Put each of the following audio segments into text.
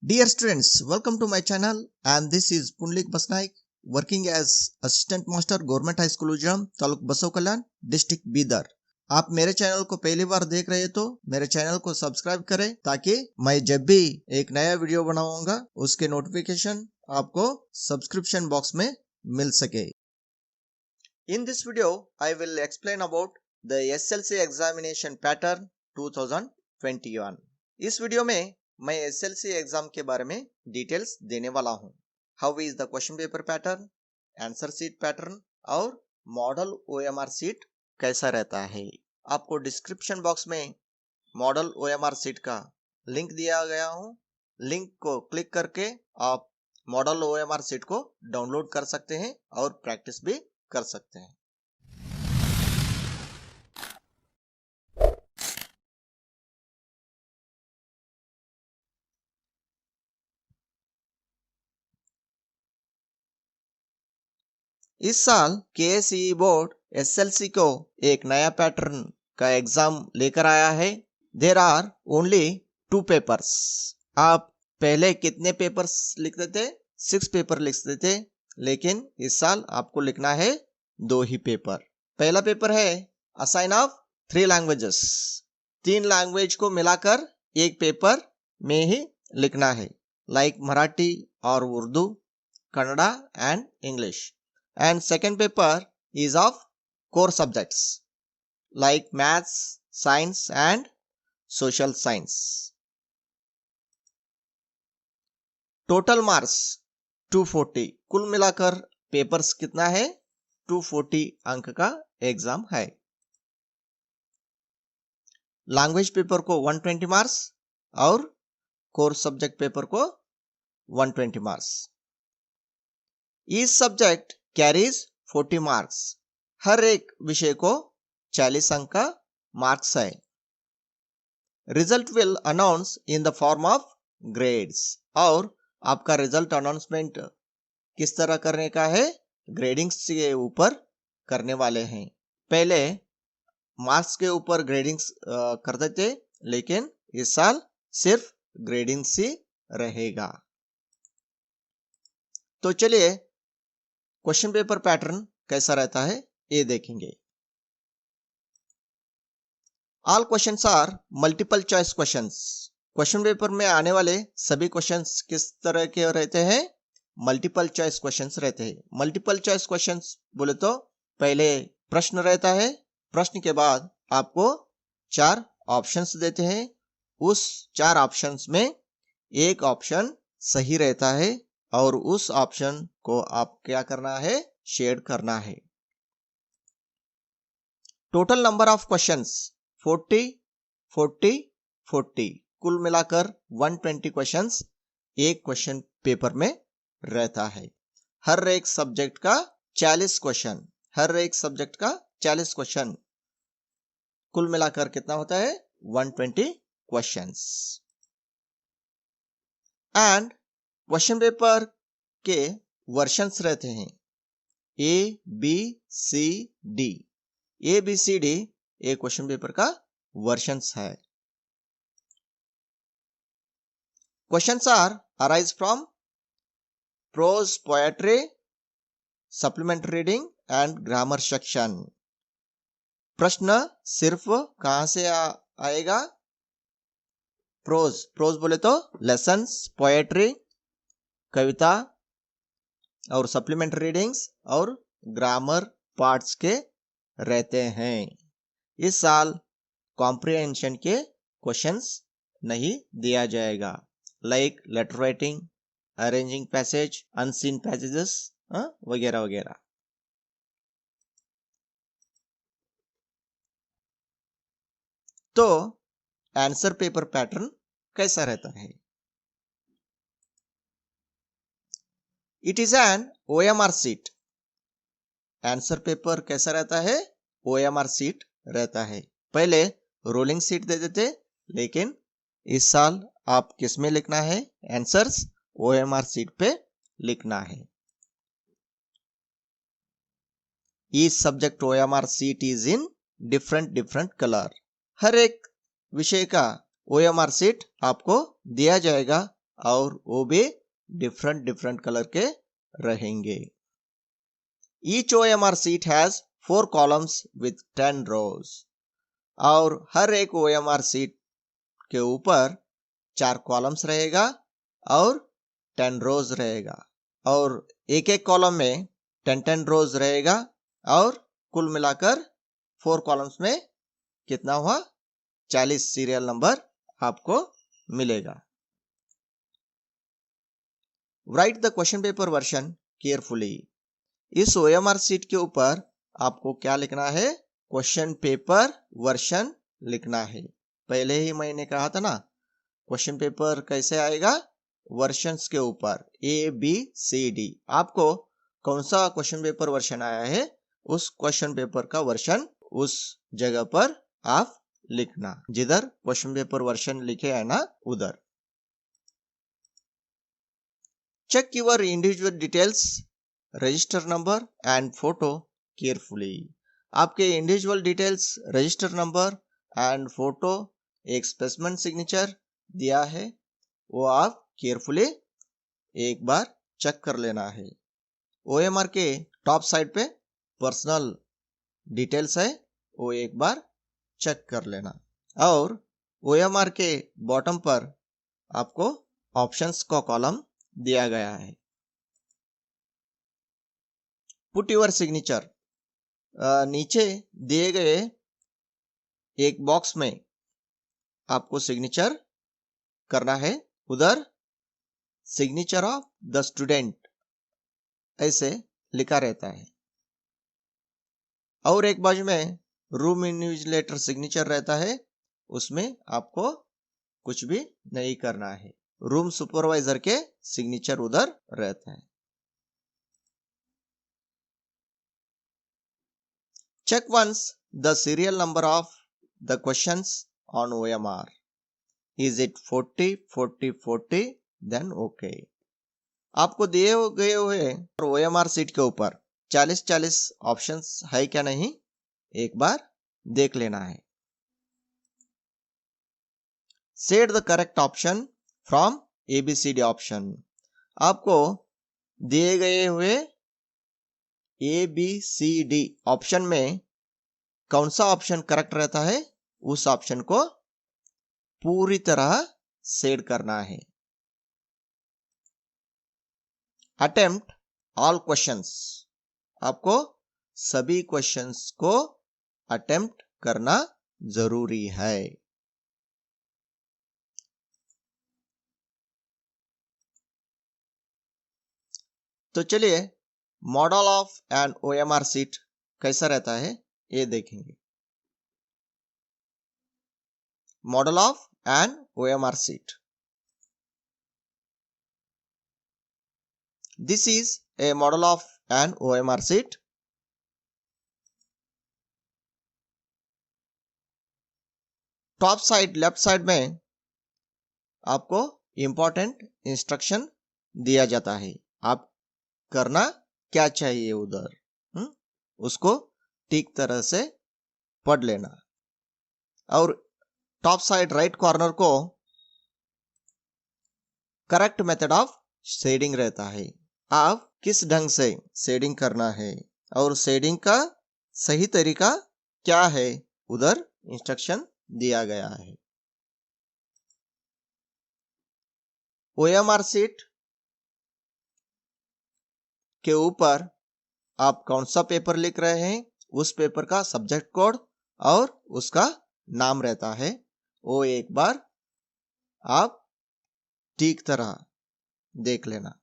Dear students, welcome to my channel and this is Punlik Basnaik working as Assistant Master Government High School Ujram, taluk Basavakalyan, district Bidar. आप मेरे channel को पहली बार देख रहे तो मेरे चैनल को सब्सक्राइब करें ताकि मैं जब भी एक नया वीडियो बनाऊंगा उसके नोटिफिकेशन आपको सब्सक्रिप्शन बॉक्स में मिल सके। In this video, I will explain about the SLC examination pattern 2021। इस वीडियो में मैं SLC एग्जाम के बारे में डिटेल्स देने वाला हूँ। How is the question paper pattern, answer sheet pattern और मॉडल OMR शीट कैसा रहता है। आपको डिस्क्रिप्शन बॉक्स में मॉडल OMR शीट का लिंक दिया गया हूँ। लिंक को क्लिक करके आप मॉडल OMR शीट को डाउनलोड कर सकते हैं और प्रैक्टिस भी कर सकते हैं। इस साल KSEE बोर्ड SLC को एक नया पैटर्न का एग्जाम लेकर आया है। There are only 2 papers. आप पहले कितने पेपर्स लिखते थे? 6 पेपर लिखते थे, लेकिन इस साल आपको लिखना है 2 ही पेपर। पहला पेपर है असाइन ऑफ 3 लैंग्वेजेस। 3 लैंग्वेज को मिलाकर एक पेपर में ही लिखना है, लाइक मराठी और Urdu, Kannada and English. And second paper is of core subjects like maths, science and social science. Total marks 240। कुल मिलाकर पेपर्स कितना है? 240 अंक का एग्जाम है। लैंग्वेज पेपर को 120 मार्क्स और कोर सब्जेक्ट पेपर को 120 मार्क्स। इस सब्जेक्ट कैरीज 40 मार्क्स। हर एक विषय को 40 अंक का मार्क्स है। Result will announce in the form of grades. और आपका रिजल्ट अनाउंसमेंट किस तरह करने का है? ग्रेडिंग्स के ऊपर करने वाले हैं। पहले मार्क्स के ऊपर ग्रेडिंग्स करते थे, लेकिन इस साल सिर्फ ग्रेडिंग्स ही रहेगा। तो चलिए क्वेश्चन पेपर पैटर्न कैसा रहता है ये देखेंगे। All questions are multiple choice questions. Question paper में आने वाले सभी क्वेश्चंस किस तरह के रहते हैं? मल्टीपल चॉइस क्वेश्चंस रहते हैं। मल्टीपल चॉइस क्वेश्चंस बोले तो पहले प्रश्न रहता है, प्रश्न के बाद आपको 4 ऑप्शंस देते हैं। उस 4 ऑप्शंस में एक ऑप्शन सही रहता है और उस ऑप्शन को आप क्या करना है? शेड करना है। Total number of questions 40 40 40। कुल मिलाकर 120 क्वेश्चंस एक क्वेश्चन पेपर में रहता है। हर एक सब्जेक्ट का 40 क्वेश्चन, हर एक सब्जेक्ट का 40 क्वेश्चन। कुल मिलाकर कितना होता है? 120 क्वेश्चंस। एंड क्वेश्चन पेपर के वर्शंस रहते हैं ABCD। ABCD एक क्वेश्चन पेपर का वर्शंस है। Questions are arise from prose, poetry, supplementary reading and grammar section. प्रश्न सिर्फ कहां से आएगा? प्रोज। प्रोज बोले तो लेसन्स, पोएट्री, कविता और सप्लीमेंट्री रीडिंग्स और ग्रामर पार्ट्स के रहते हैं। इस साल कॉम्प्रिहेंशन के क्वेश्चंस नहीं दिया जाएगा, like letter writing, arranging passage, unseen passages वगैरह वगैरह। तो आंसर पेपर पैटर्न कैसा रहता है? It is an OMR sheet. Answer paper कैसा रहता है? OMR शीट रहता है। पहले रोलिंग शीट देते थे, लेकिन इस साल आप किस में लिखना है? आंसर्स OMR शीट पे लिखना है। Each subject OMR sheet is in different colour. हर एक विषय का OMR शीट आपको दिया जाएगा और वो भी डिफरेंट डिफरेंट कलर के रहेंगे। Each OMR seat has 4 columns with 10 रोज। और हर एक OMR सीट के ऊपर 4 कॉलम्स रहेगा और 10 रोज रहेगा, और एक एक कॉलम में 10 रोज रहेगा, और कुल मिलाकर 4 कॉलम्स में कितना हुआ, 40 सीरियल नंबर आपको मिलेगा। Right the question paper version carefully. इस OMR सीट के ऊपर आपको क्या लिखना है, क्वेश्चन पेपर वर्जन लिखना है। पहले ही मैंने कहा था ना, क्वेश्चन पेपर कैसे आएगा, वर्जन्स के ऊपर ABCD। आपको कौन सा क्वेश्चन पेपर वर्जन आया है, उस क्वेश्चन पेपर का वर्जन उस जगह पर आप लिखना, जिधर क्वेश्चन पेपर वर्जन लिखे है ना उधर। Check your individual details, register number and photo carefully. आपके individual details, register number and photo, एक स्पेसिमेन सिग्नेचर दिया है, वो आप केयरफुली एक बार चेक कर लेना है। OMR के टॉप साइड पे पर्सनल डिटेल्स है, वो एक बार चेक कर लेना। और OMR के बॉटम पर आपको ऑप्शंस का कॉलम दिया गया है। पुट योर सिग्नेचर, नीचे दिए गए एक बॉक्स में आपको सिग्नेचर करना है, उधर सिग्नेचर ऑफ द स्टूडेंट ऐसे लिखा रहता है, और एक बाजू में रूम इन्विजिलेटर सिग्नेचर रहता है, उसमें आपको कुछ भी नहीं करना है। रूम सुपरवाइजर के सिग्नेचर उधर रहता है। Check once the serial number of the questions on OMR। Is it 40 40 40? Then okay. आपको दिए गए हुए OMR सीट के ऊपर 40-40 ऑप्शंस है क्या नहीं, एक बार देख लेना है। Set the correct option from ABCD option. आपको दिए गए हुए ABCD ऑप्शन में कौन सा ऑप्शन करेक्ट रहता है, उस ऑप्शन को पूरी तरह सेट करना है। अटेम्प्ट ऑल क्वेश्चंस, आपको सभी क्वेश्चंस को अटेम्प्ट करना जरूरी है। तो चलिए model of an OMR sheet कैसा रहता है ये देखेंगे। Model of an OMR sheet, this is a model of an OMR sheet. Top side left side में आपको इंपॉर्टेंट इंस्ट्रक्शन दिया जाता है, आप करना क्या चाहिए उधर, उसको ठीक तरह से पढ़ लेना। और टॉप साइड राइट कॉर्नर को करेक्ट मेथड ऑफ शेडिंग रहता है, आप किस ढंग से शेडिंग करना है और शेडिंग का सही तरीका क्या है, उधर इंस्ट्रक्शन दिया गया है। OMR सीट के ऊपर आप कौन सा पेपर लिख रहे हैं, उस पेपर का सब्जेक्ट कोड और उसका नाम रहता है, वो एक बार आप ठीक तरह देख लेना।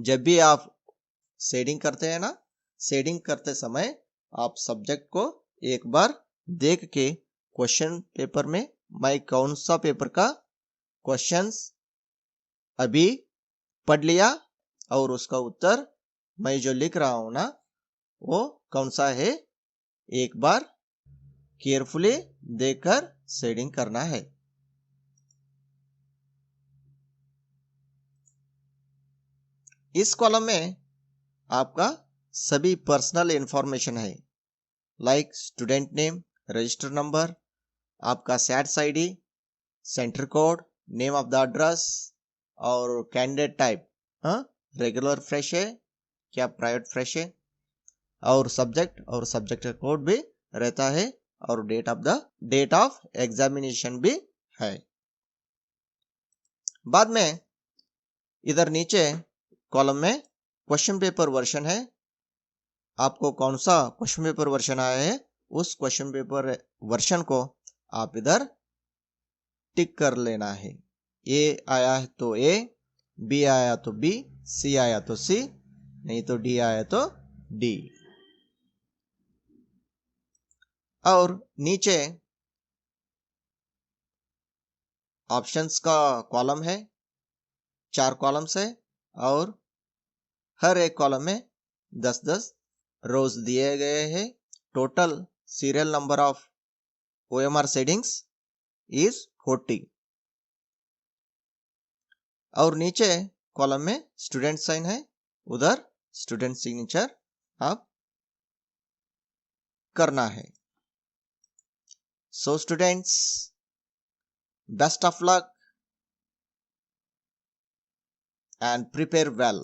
जब भी आप शेडिंग करते हैं ना, शेडिंग करते समय आप सब्जेक्ट को एक बार देख के क्वेश्चन पेपर में मैं कौन सा पेपर का क्वेश्चंस अभी पढ़ लिया और उसका उत्तर मैं जो लिख रहा हूं ना वो कौन सा है, एक बार केयरफुली देखकर शेडिंग करना है। इस कॉलम में आपका सभी पर्सनल इंफॉर्मेशन है, like student name, register number, आपका SATS ID, centre code, name of the address, और कैंडिडेट टाइप रेगुलर फ्रेश है क्या प्राइवेट फ्रेश है, और सब्जेक्ट का कोड भी रहता है, और डेट ऑफ एग्जामिनेशन भी है। बाद में इधर नीचे कॉलम में क्वेश्चन पेपर वर्जन है। आपको कौन सा क्वेश्चन पेपर वर्जन आया है, उस क्वेश्चन पेपर वर्जन को आप इधर टिक कर लेना है। ए आया है तो ए, बी आया तो बी, सी आया तो सी, नहीं तो डी आया तो डी। और नीचे ऑप्शंस का कॉलम है, 4 कॉलम्स है, और हर एक कॉलम में 10-10 रोज दिए गए हैं। Total serial number of OMR settings is 40। और नीचे कॉलम में स्टूडेंट साइन है, उधर स्टूडेंट सिग्नेचर आप करना है। So students, best of luck and prepare well.